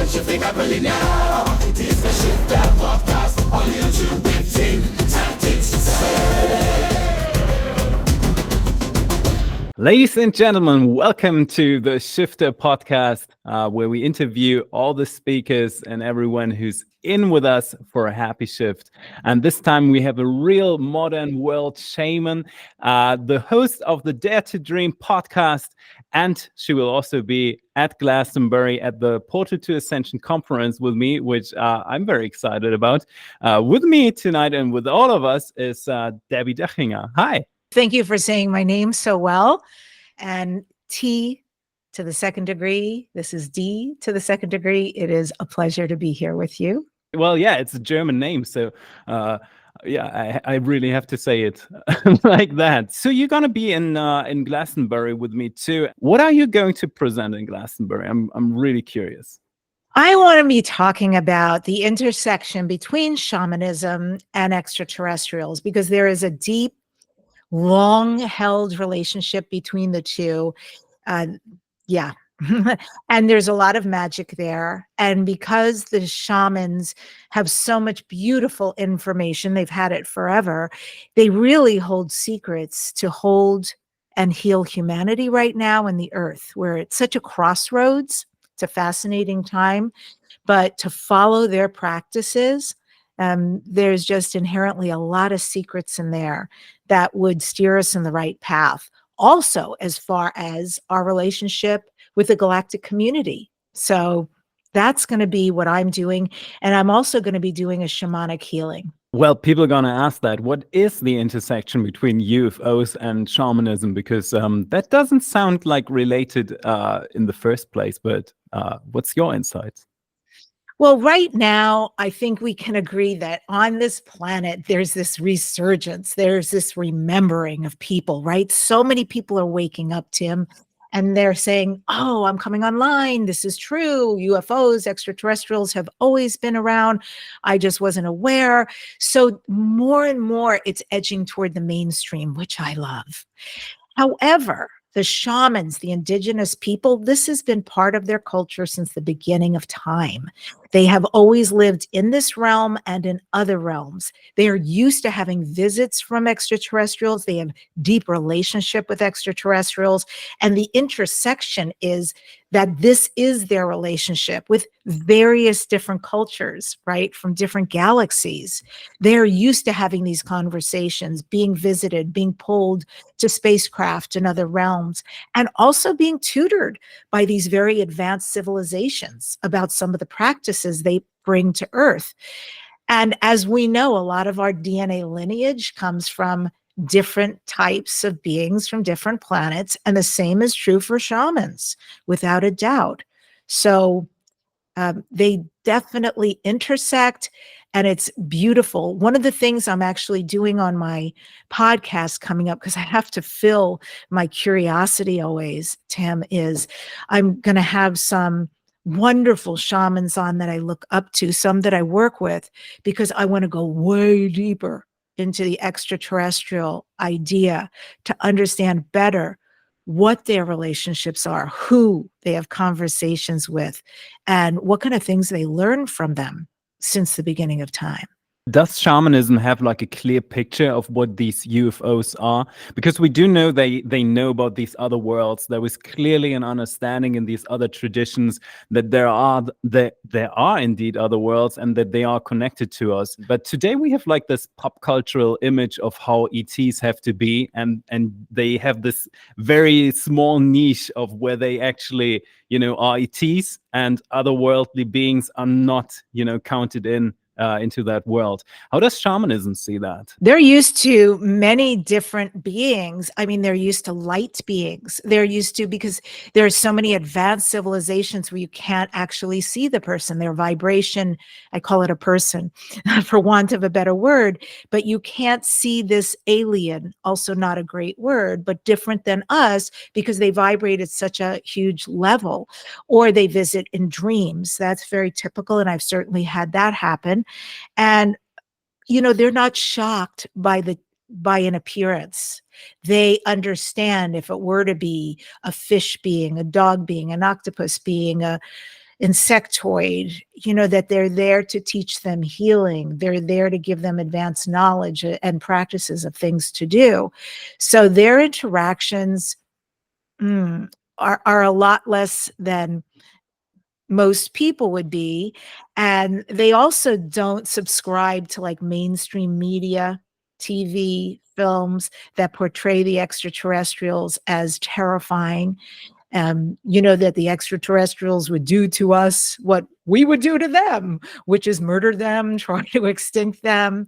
what you think I believe now. It is the Shifter Podcast on YouTube with Ting Tactics to say. Ladies and gentlemen, welcome to the Shifter Podcast, where we interview all the speakers and everyone who's in with us for a happy shift. And this time we have a real modern world shaman, the host of the Dare to Dream podcast, and she will also be at Glastonbury at the Portal to Ascension conference with me, which I'm very excited about. With me tonight and with all of us is Debbi Dachinger. Hi. Thank you for saying my name so well. And T to the second degree. This is D to the second degree. It is a pleasure to be here with you. Well, yeah, it's a German name. So, I really have to say it like that. So you're going to be in Glastonbury with me too. What are you going to present in Glastonbury? I'm really curious. I want to be talking about the intersection between shamanism and extraterrestrials, because there is a deep, long-held relationship between the two. And there's a lot of magic there. And because the shamans have so much beautiful information, they've had it forever, they really hold secrets to hold and heal humanity right now in the earth, where it's such a crossroads. It's a fascinating time, but to follow their practices, there's just inherently a lot of secrets in there that would steer us in the right path. Also, as far as our relationship with the galactic community. So that's going to be what I'm doing. And I'm also going to be doing a shamanic healing. Well, people are going to ask that. What is the intersection between UFOs and shamanism? Because that doesn't sound like related in the first place, but what's your insights? Well, right now, I think we can agree that on this planet, there's this resurgence. There's this remembering of people, right? So many people are waking up, Tim, and they're saying, oh, I'm coming online. This is true. UFOs, extraterrestrials have always been around. I just wasn't aware. So more and more, it's edging toward the mainstream, which I love. However, the shamans, the indigenous people, this has been part of their culture since the beginning of time. They have always lived in this realm and in other realms. They are used to having visits from extraterrestrials. They have deep relationship with extraterrestrials. And the intersection is that this is their relationship with various different cultures, right, from different galaxies. They're used to having these conversations, being visited, being pulled to spacecraft and other realms, and also being tutored by these very advanced civilizations about some of the practices they bring to Earth. And as we know, a lot of our DNA lineage comes from different types of beings from different planets, and the same is true for shamans, without a doubt. So they definitely intersect, and it's beautiful. One of the things I'm actually doing on my podcast coming up, because I have to fill my curiosity always, Tim, is I'm going to have some wonderful shamans on that I look up to, some that I work with, because I want to go way deeper into the extraterrestrial idea to understand better what their relationships are, who they have conversations with, and what kind of things they learn from them since the beginning of time. Does shamanism have like a clear picture of what these UFOs are? Because we do know they know about these other worlds. There was clearly an understanding in these other traditions that there are indeed other worlds and that they are connected to us. But today we have like this pop cultural image of how ETs have to be, and they have this very small niche of where they actually, are ETs, and otherworldly beings are not, counted into that world. How does shamanism see that? They're used to many different beings. I mean, they're used to light beings. They're used to, because there are so many advanced civilizations where you can't actually see the person, their vibration. I call it a person for want of a better word, but you can't see this alien, also not a great word, but different than us because they vibrate at such a huge level, or they visit in dreams. That's very typical. And I've certainly had that happen. And, they're not shocked by an appearance. They understand if it were to be a fish being, a dog being, an octopus being, insectoid, that they're there to teach them healing. They're there to give them advanced knowledge and practices of things to do. So their interactions are a lot less than most people would be. And they also don't subscribe to like mainstream media, TV, films that portray the extraterrestrials as terrifying. That the extraterrestrials would do to us what we would do to them, which is murder them, try to extinct them,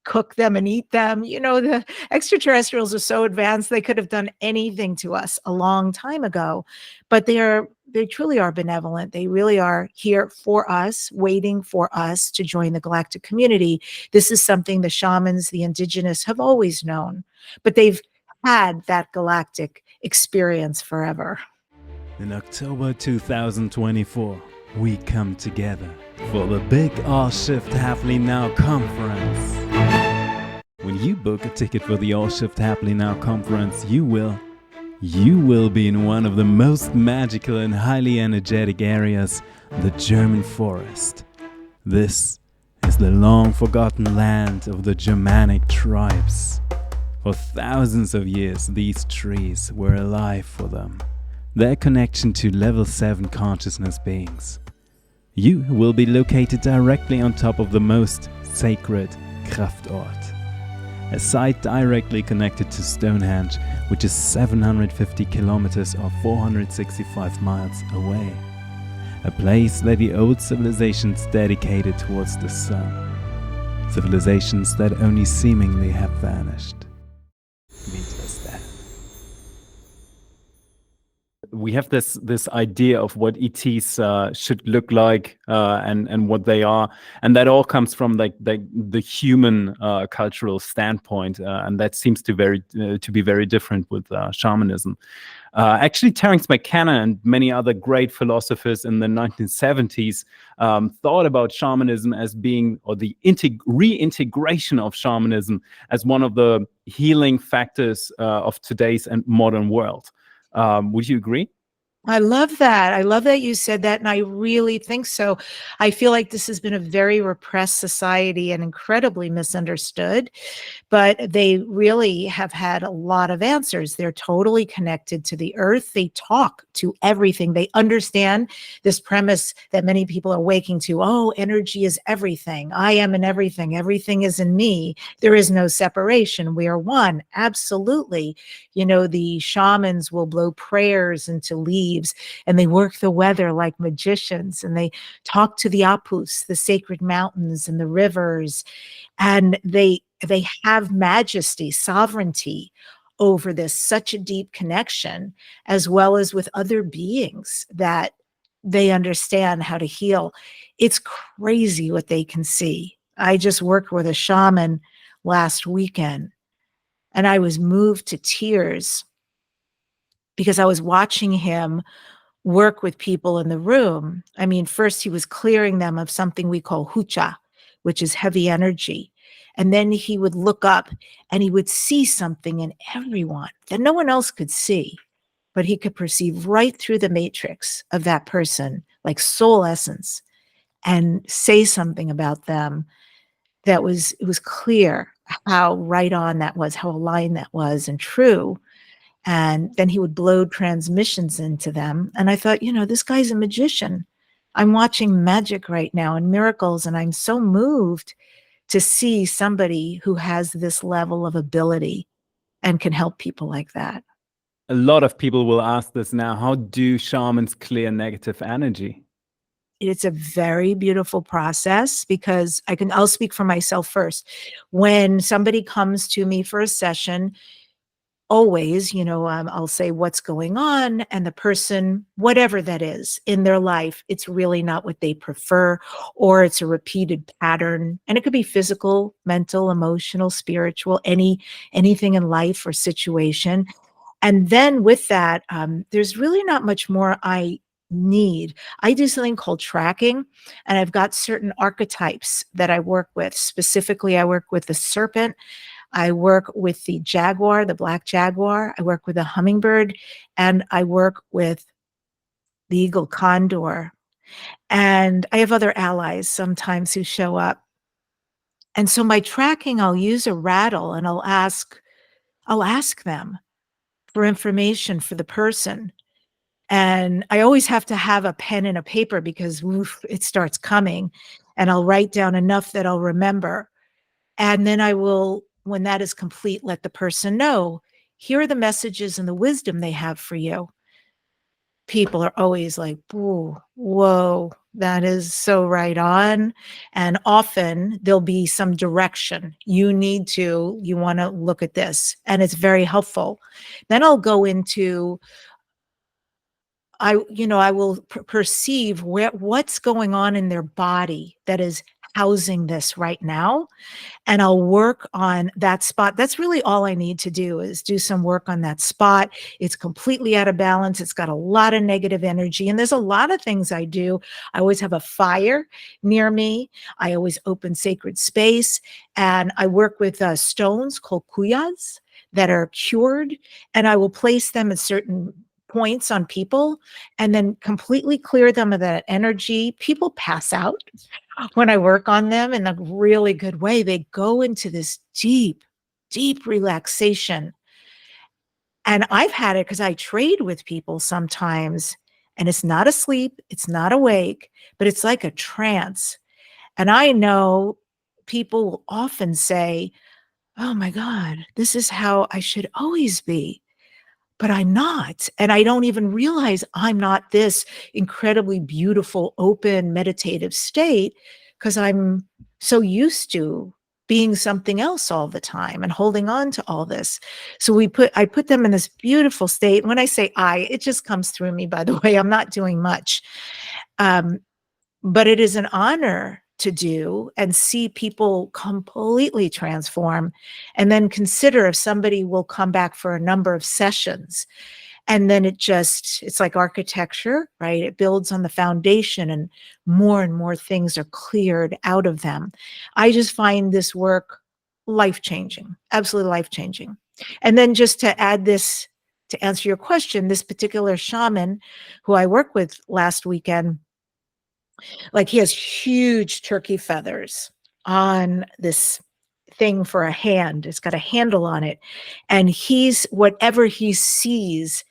cook them and eat them. The extraterrestrials are so advanced, they could have done anything to us a long time ago, but they truly are benevolent. They really are here for us, waiting for us to join the galactic community. This is something the shamans, the indigenous, have always known, but they've had that galactic experience forever. In October 2024, we come together for the Big All Shift Happening Now conference. When you book a ticket for the All Shift Happening Now conference, you will be in one of the most magical and highly energetic areas, the German forest. This is the long forgotten land of the Shamanic tribes. For thousands of years, these trees were alive for them. Their connection to level 7 consciousness beings. You will be located directly on top of the most sacred Kraftort, a site directly connected to Stonehenge, which is 750 kilometers or 465 miles away. A place that the old civilizations dedicated towards the sun. Civilizations that only seemingly have vanished. Means just that. We have this idea of what ETs should look like and what they are, and that all comes from like the human cultural standpoint, and that seems to be very different with shamanism. Actually, Terence McKenna and many other great philosophers in the 1970s thought about shamanism as being, or the reintegration of shamanism as one of the healing factors of today's and modern world. Would you agree? I love that. I love that you said that. And I really think so. I feel like this has been a very repressed society and incredibly misunderstood, but they really have had a lot of answers. They're totally connected to the earth. They talk to everything. They understand this premise that many people are waking to. Oh, energy is everything. I am in everything. Everything is in me. There is no separation. We are one. Absolutely. The shamans will blow prayers into leaves, and they work the weather like magicians, and they talk to the apus, the sacred mountains and the rivers, and they have majesty, sovereignty over this, such a deep connection, as well as with other beings that they understand how to heal. It's crazy what they can see. I just worked with a shaman last weekend, and I was moved to tears because I was watching him work with people in the room. I mean, first he was clearing them of something we call hucha, which is heavy energy. And then he would look up and he would see something in everyone that no one else could see, but he could perceive right through the matrix of that person, like soul essence, and say something about them that it was clear how right on that was, how aligned that was and true. And then he would blow transmissions into them. And I thought, this guy's a magician. I'm watching magic right now and miracles. And I'm so moved to see somebody who has this level of ability and can help people like that. A lot of people will ask this now. How do shamans clear negative energy? It's a very beautiful process because I'll speak for myself first. When somebody comes to me for a session, always, I'll say what's going on, and the person, whatever that is in their life, it's really not what they prefer, or it's a repeated pattern. And it could be physical, mental, emotional, spiritual, anything in life or situation. And then with that, there's really not much more I need. I do something called tracking, and I've got certain archetypes that I work with. Specifically, I work with the serpent. I work with the jaguar, the black jaguar. I work with the hummingbird, and I work with the eagle condor. And I have other allies sometimes who show up. And so my tracking, I'll use a rattle and I'll ask them for information for the person. And I always have to have a pen and a paper because it starts coming. And I'll write down enough that I'll remember. And then I will, when that is complete, let the person know, here are the messages and the wisdom they have for you. People are always like, "Ooh, whoa, that is so right on." And often there'll be some direction. You want to look at this. And it's very helpful. Then I'll go into, I will perceive what's going on in their body that is housing this right now. And I'll work on that spot. That's really all I need to do is do some work on that spot. It's completely out of balance. It's got a lot of negative energy. And there's a lot of things I do. I always have a fire near me. I always open sacred space. And I work with stones called kuyas that are cured. And I will place them at certain points on people and then completely clear them of that energy. People pass out when I work on them in a really good way. They go into this deep, deep relaxation. And I've had it because I trade with people sometimes, and it's not asleep, it's not awake, but it's like a trance. And I know people will often say, "Oh my God, this is how I should always be." But I'm not. And I don't even realize I'm not this incredibly beautiful, open, meditative state because I'm so used to being something else all the time and holding on to all this. So I put them in this beautiful state. When I say it just comes through me, by the way. I'm not doing much. But it is an honor to do and see people completely transform, and then consider if somebody will come back for a number of sessions. And then it's like architecture, right? It builds on the foundation and more things are cleared out of them. I just find this work life-changing, absolutely life-changing. And then just to add this, to answer your question, this particular shaman who I worked with last weekend, like he has huge turkey feathers on this thing for a hand. It's got a handle on it. And whatever he sees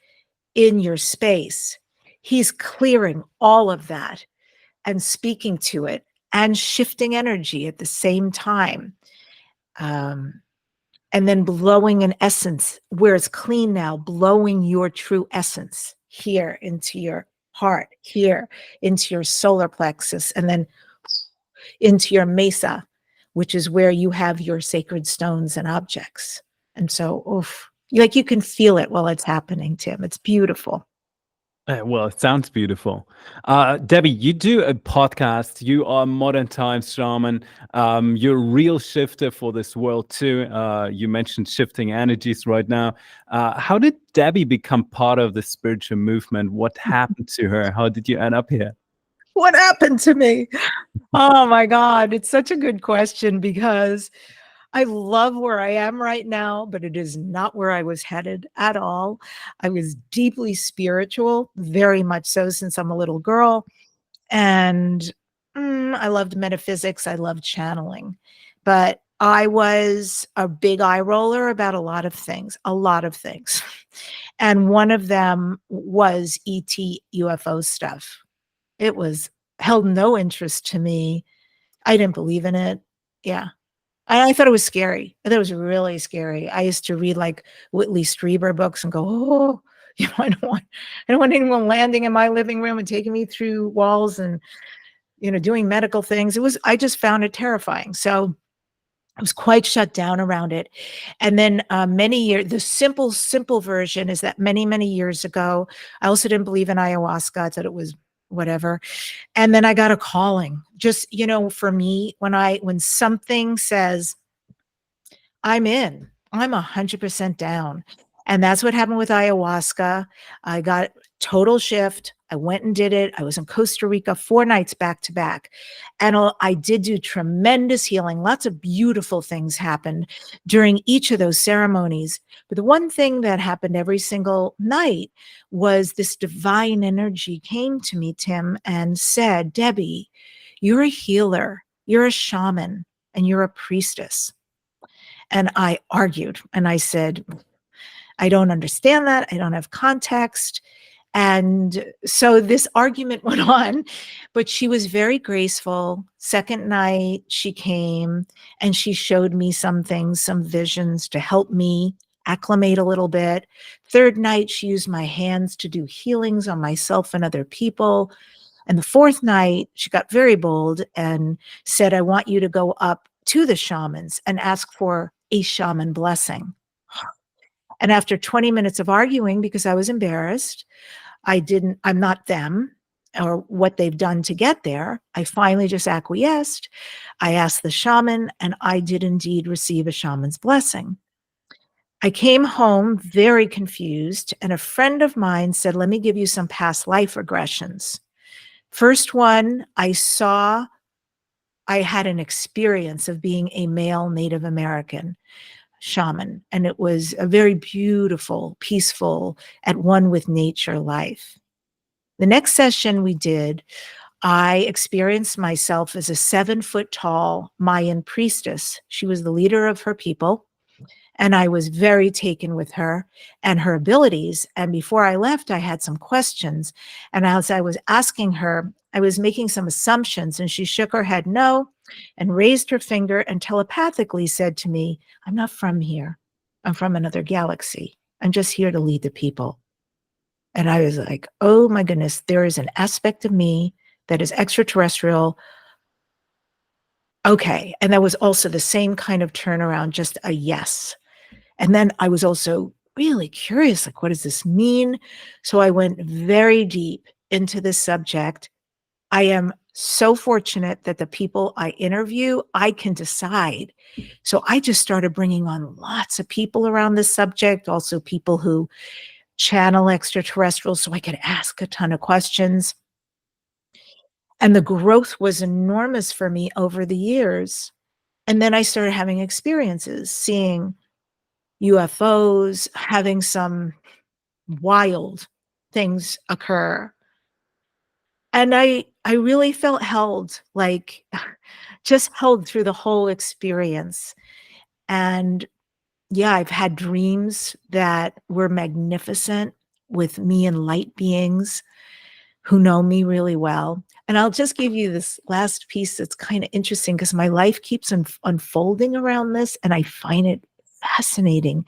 in your space, he's clearing all of that and speaking to it and shifting energy at the same time. And then blowing an essence where it's clean now, blowing your true essence here into your heart, here into your solar plexus, and then into your mesa, which is where you have your sacred stones and objects. And so, like you can feel it while it's happening, Tim. It's beautiful. Well, it sounds beautiful. Debbie, you do a podcast. You are modern times shaman. You're a real shifter for this world too. You mentioned shifting energies right now. How did Debbie become part of the spiritual movement? What happened to her? How did you end up here? What happened to me? Oh my God. It's such a good question because I love where I am right now, but it is not where I was headed at all. I was deeply spiritual, very much so since I'm a little girl. And I loved metaphysics. I loved channeling. But I was a big eye roller about a lot of things. And one of them was ET UFO stuff. It held no interest to me. I didn't believe in it. Yeah. I thought it was scary. I thought it was really scary. I used to read like Whitley Strieber books and go, "Oh, I don't want anyone landing in my living room and taking me through walls and, doing medical things." I just found it terrifying. So I was quite shut down around it. And then many years, the simple version is that many years ago, I also didn't believe in ayahuasca. I thought it was whatever. And then I got a calling. Just, for me, when something says, I'm 100% down. And that's what happened with ayahuasca. I got total shift. I went and did it. I was in Costa Rica 4 nights back to back. And I did do tremendous healing. Lots of beautiful things happened during each of those ceremonies. But the one thing that happened every single night was this divine energy came to me, Tim, and said, Debbi, you're a healer, you're a shaman, and you're a priestess. And I argued and I said, I don't understand that. I don't have context. And so this argument went on, but she was very graceful. Second night, she came and she showed me some things, some visions to help me acclimate a little bit. Third night, she used my hands to do healings on myself and other people. And the fourth night, she got very bold and said, I want you to go up to the shamans and ask for a shaman blessing. And after 20 minutes of arguing, because I was embarrassed, I'm not them or what they've done to get there. I finally just acquiesced. I asked the shaman, and I did indeed receive a shaman's blessing. I came home very confused, and a friend of mine said, let me give you some past life regressions. First one, I had an experience of being a male Native American shaman, and it was a very beautiful, peaceful, at one with nature life. The next session we did, I experienced myself as a 7-foot tall Mayan priestess. She was the leader of her people, and I was very taken with her and her abilities. And before I left, I had some questions. And as I was asking her, I was making some assumptions, and she shook her head no and raised her finger and telepathically said to me, I'm not from here. I'm from another galaxy. I'm just here to lead the people. And I was like, oh my goodness, there is an aspect of me that is extraterrestrial. Okay. And that was also the same kind of turnaround, just a yes. And then I was also really curious, like, what does this mean? So I went very deep into this subject. I am so fortunate that the people I interview, I can decide. So I just started bringing on lots of people around this subject, also people who channel extraterrestrials, so I could ask a ton of questions. And the growth was enormous for me over the years. And then I started having experiences, seeing UFOs, having some wild things occur. And I really felt held, like just held through the whole experience. And yeah, I've had dreams that were magnificent with me and light beings who know me really well. And I'll just give you this last piece that's kind of interesting because my life keeps unfolding around this, and I find it fascinating.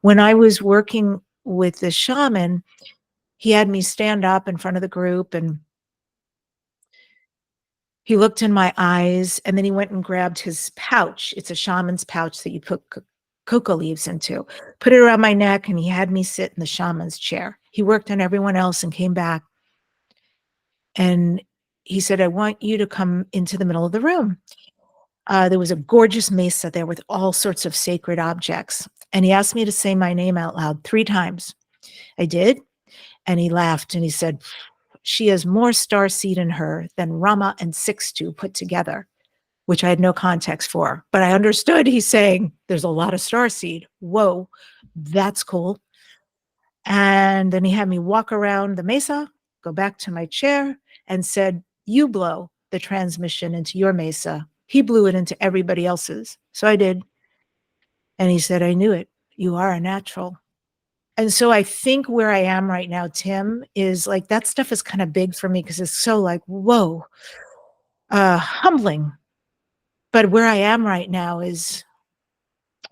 When I was working with the shaman, he had me stand up in front of the group, and he looked in my eyes, and then he went and grabbed his pouch. It's a shaman's pouch that you put cocoa leaves into, put it around my neck, and he had me sit in the shaman's chair. He worked on everyone else and came back. And he said, I want you to come into the middle of the room. There was a gorgeous mesa there with all sorts of sacred objects. And he asked me to say my name out loud 3 times. I did. And he laughed and he said, she has more starseed in her than Rama and Sixtu put together, which I had no context for. But I understood he's saying there's a lot of starseed. Whoa, that's cool. And then he had me walk around the mesa, go back to my chair, and said, you blow the transmission into your mesa. He blew it into everybody else's. So I did. And he said, I knew it. You are a natural. And so I think where I am right now, Tim, is like that stuff is kind of big for me because it's so like, whoa, humbling. But where I am right now is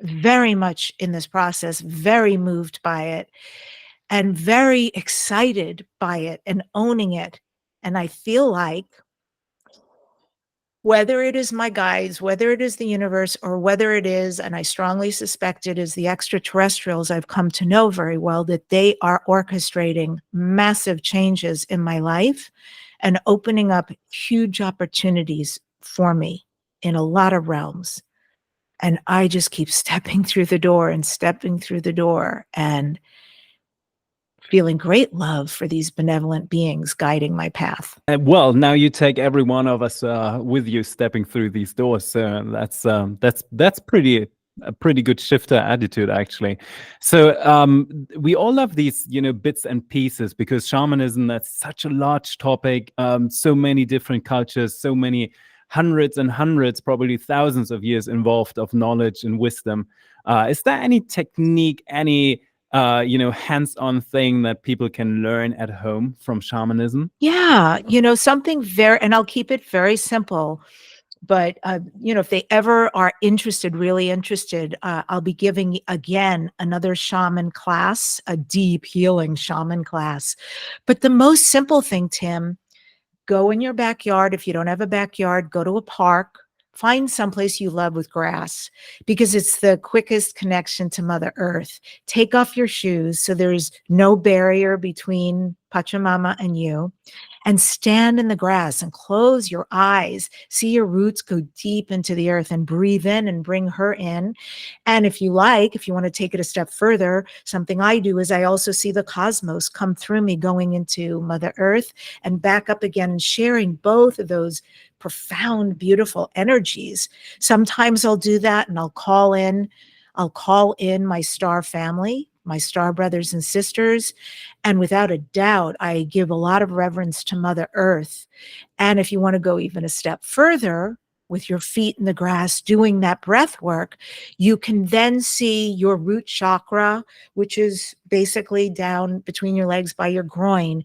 very much in this process, very moved by it, and very excited by it and owning it. And I feel like whether it is my guides, whether it is the universe, or whether it is, and I strongly suspect it is the extraterrestrials I've come to know very well, that they are orchestrating massive changes in my life and opening up huge opportunities for me in a lot of realms. And I just keep stepping through the door and stepping through the door. And feeling great love for these benevolent beings guiding my path. Well, now you take every one of us with you stepping through these doors. So that's pretty a pretty good shifter attitude, actually. So we all love these, bits and pieces, because shamanism, that's such a large topic. So many different cultures, so many hundreds and hundreds, probably thousands of years involved of knowledge and wisdom. Is there any technique, any hands-on thing that people can learn at home from shamanism? Yeah, something very, and I'll keep it very simple. But, if they ever are interested, really interested, I'll be giving again another shaman class, a deep healing shaman class. But the most simple thing, Tim, go in your backyard. If you don't have a backyard, go to a park, find someplace you love with grass, because it's the quickest connection to Mother Earth. Take off your shoes so there's no barrier between Pachamama and you, and stand in the grass and close your eyes. See your roots go deep into the earth and breathe in and bring her in. And if you want to take it a step further, something I do is I also see the cosmos come through me, going into Mother Earth and back up again, and sharing both of those profound, beautiful energies. Sometimes I'll do that and I'll call in my star family, my star brothers and sisters. And without a doubt, I give a lot of reverence to Mother Earth. And if you want to go even a step further, with your feet in the grass, doing that breath work, you can then see your root chakra, which is basically down between your legs by your groin,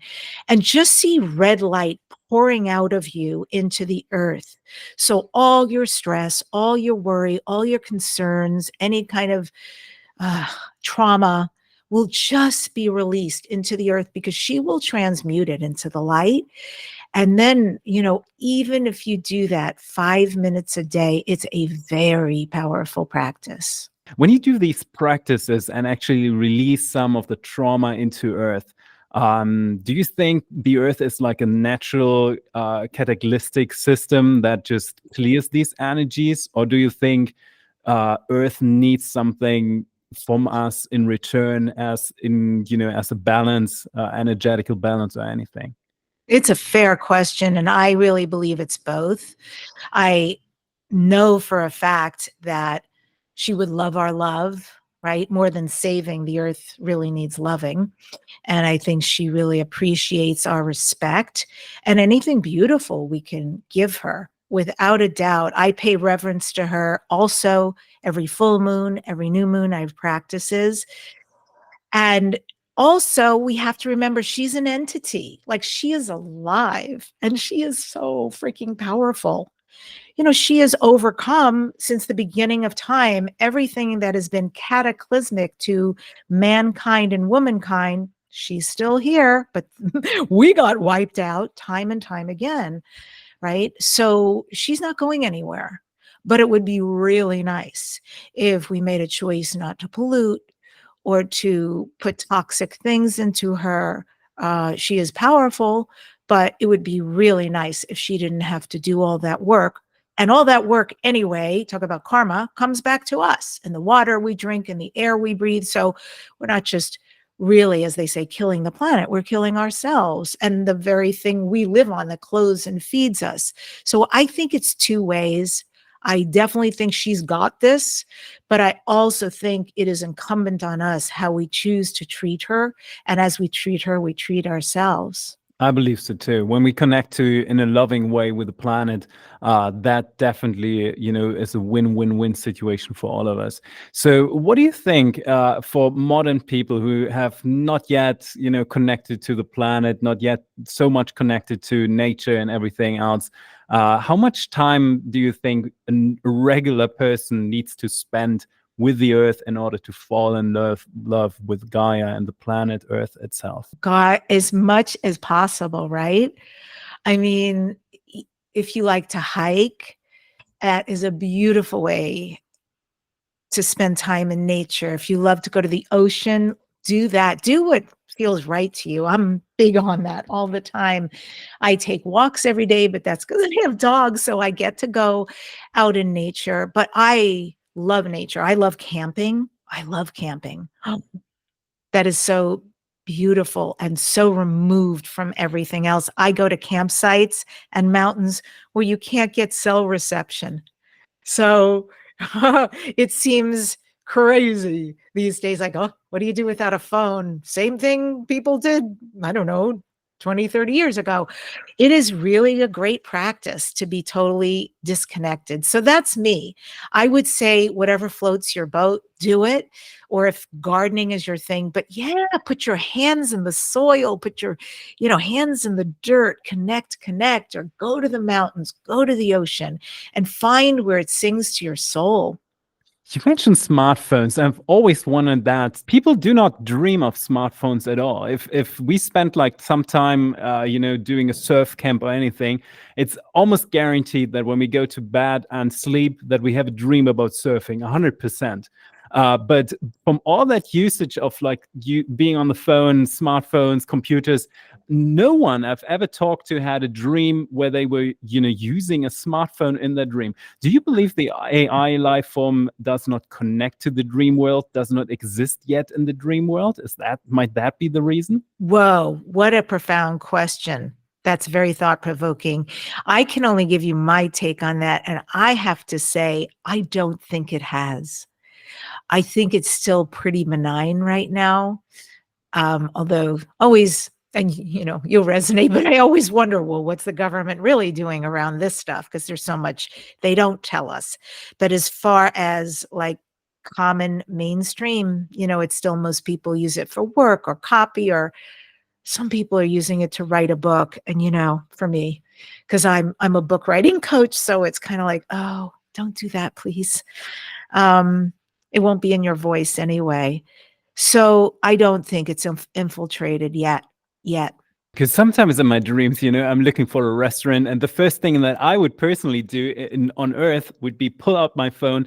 and just see red light pouring out of you into the earth. So all your stress, all your worry, all your concerns, any kind of trauma will just be released into the earth, because she will transmute it into the light. And then, even if you do that 5 minutes a day, it's a very powerful practice. When you do these practices and actually release some of the trauma into Earth, do you think the Earth is like a natural cataclysmic system that just clears these energies? Or do you think Earth needs something from us in return, as a balance, energetical balance, or anything? It's a fair question, and I really believe it's both. I know for a fact that she would love our love, right? More than saving, the earth really needs loving. And I think she really appreciates our respect and anything beautiful we can give her. Without a doubt, I pay reverence to her also. Every full moon, every new moon, I have practices. And also, we have to remember she's an entity. Like, she is alive and she is so freaking powerful. She has overcome, since the beginning of time, everything that has been cataclysmic to mankind and womankind. She's still here, but we got wiped out time and time again, right? So she's not going anywhere. But it would be really nice if we made a choice not to pollute or to put toxic things into her. She is powerful, but it would be really nice if she didn't have to do all that work. And all that work anyway, talk about karma, comes back to us in the water we drink and the air we breathe. So we're not just really, as they say, killing the planet, we're killing ourselves and the very thing we live on that clothes and feeds us. So I think it's two ways. I definitely think she's got this, but I also think it is incumbent on us how we choose to treat her. And as we treat her, we treat ourselves. I believe so too. When we connect to in a loving way with the planet, that definitely, is a win-win-win situation for all of us. So, what do you think for modern people who have not yet, connected to the planet, not yet so much connected to nature and everything else? How much time do you think a regular person needs to spend with the earth in order to fall in love with Gaia and the planet Earth itself? God, as much as possible, right? I mean, if you like to hike, that is a beautiful way to spend time in nature. If you love to go to the ocean, do that. Do what feels right to you. I'm big on that all the time. I take walks every day, but that's because I have dogs, so I get to go out in nature. But I love nature. I love camping. I love camping. That is so beautiful and so removed from everything else. I go to campsites and mountains where you can't get cell reception. So it seems crazy these days. Like, oh, what do you do without a phone? Same thing people did, I don't know, 20, 30 years ago. It is really a great practice to be totally disconnected. So that's me. I would say whatever floats your boat, do it. Or if gardening is your thing, but yeah, put your hands in the soil, put your, hands in the dirt, connect, or go to the mountains, go to the ocean and find where it sings to your soul. You mentioned smartphones. I've always wondered that people do not dream of smartphones at all. If we spent like some time, doing a surf camp or anything, it's almost guaranteed that when we go to bed and sleep, that we have a dream about surfing, 100%. But from all that usage of like you being on the phone, smartphones, computers, no one I've ever talked to had a dream where they were, using a smartphone in their dream. Do you believe the AI life form does not connect to the dream world, does not exist yet in the dream world? Might that be the reason? Whoa, what a profound question. That's very thought-provoking. I can only give you my take on that. And I have to say, I don't think it has. I think it's still pretty benign right now. Although always, and you'll resonate, but I always wonder, well, what's the government really doing around this stuff? Because there's so much they don't tell us. But as far as like common mainstream, it's still most people use it for work or copy, or some people are using it to write a book. And, for me, because I'm a book writing coach, so it's kind of like, oh, don't do that, please. It won't be in your voice anyway. So I don't think it's infiltrated yet. Because sometimes in my dreams, I'm looking for a restaurant, and the first thing that I would personally do on Earth would be pull out my phone,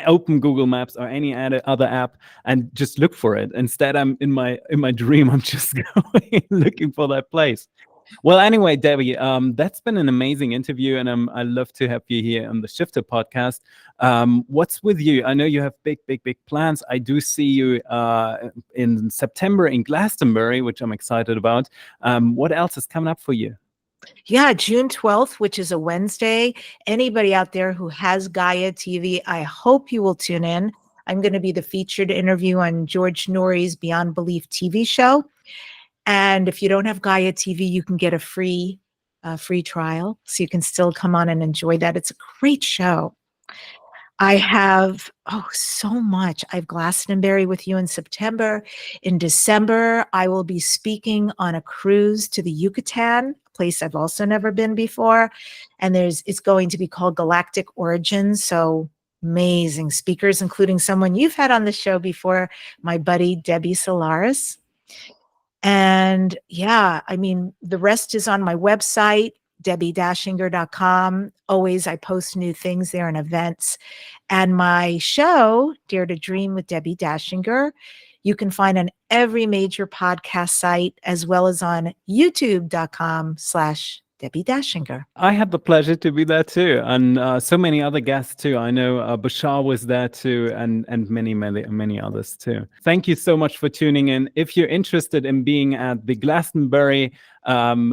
open Google Maps or any other app, and just look for it. Instead, I'm in my dream, I'm just going looking for that place. Well, anyway, Debbie, that's been an amazing interview, and I love to have you here on the Shifter podcast. What's with you? I know you have big plans. I do see you in September in Glastonbury, which I'm excited about. What else is coming up for you? Yeah, June 12th, which is a Wednesday. Anybody out there who has Gaia TV, I hope you will tune in. I'm going to be the featured interview on George Norrie's Beyond Belief TV show. And if you don't have Gaia TV, you can get a free trial. So you can still come on and enjoy that. It's a great show. I have, so much. I have Glastonbury with you in September. In December, I will be speaking on a cruise to the Yucatan, a place I've also never been before. And it's going to be called Galactic Origins. So amazing speakers, including someone you've had on the show before, my buddy, Debbi Solaris. And yeah, the rest is on my website, DebbiDachinger.com. Always, I post new things there and events. And my show, Dare to Dream with Debbi Dachinger, you can find on every major podcast site, as well as on youtube.com/Debbi Dachinger. I had the pleasure to be there too, and so many other guests too. I know Bashar was there too, and many others too. Thank you so much for tuning in. If you're interested in being at the Glastonbury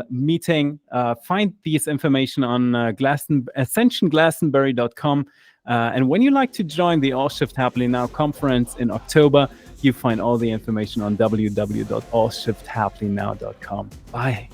meeting, find this information on AscensionGlastonbury.com. And when you like to join the All Shift Happily Now conference in October, you find all the information on www.allshifthappily.now.com. Bye.